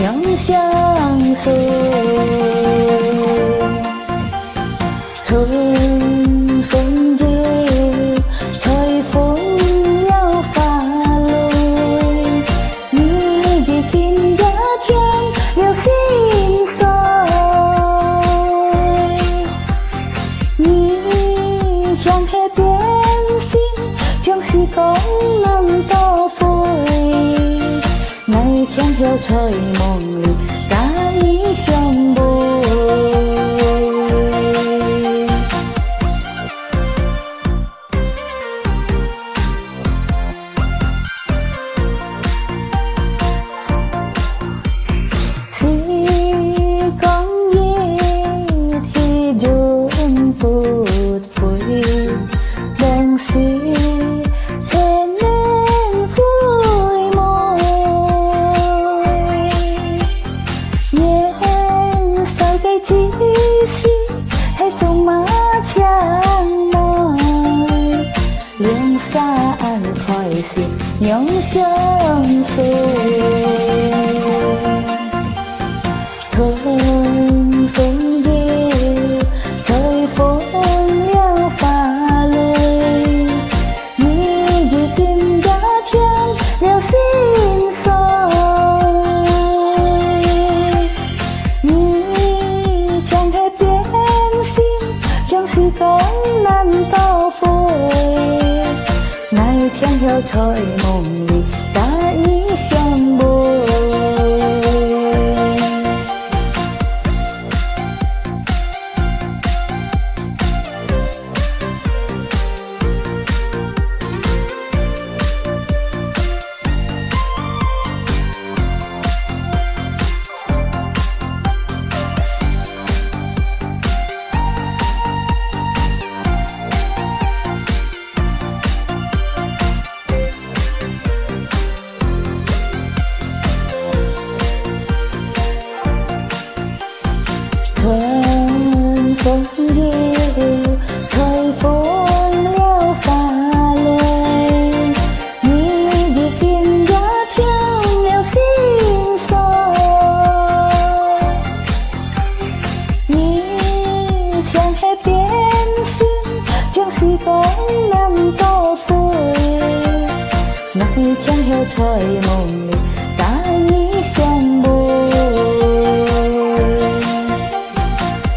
永相随。春风夜，吹风了花蕊，你的心也添了心碎。你像那变心，将时光难倒回。那千条吹梦里，甲你相陪。时光一去永不回，往事千年回眸。年少的只是那种马枪梦，两山开始永相随。春风夜，吹风了花蕊，你的心也添了心碎。你将那变心，将时光难倒回。那千条吹梦里，甲你相陪。春风夜，吹风了花蕊，你的心也添了心碎。你像那变心，将时光难倒回。那千条吹梦里，甲你相陪。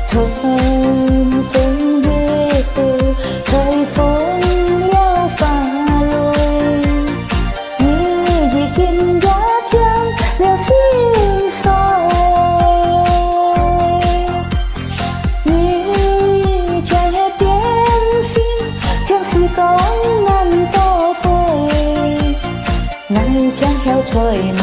春风夜，吹风了花蕊，你的心也添了心碎。你将那变心，将时光难倒回。那千条吹梦。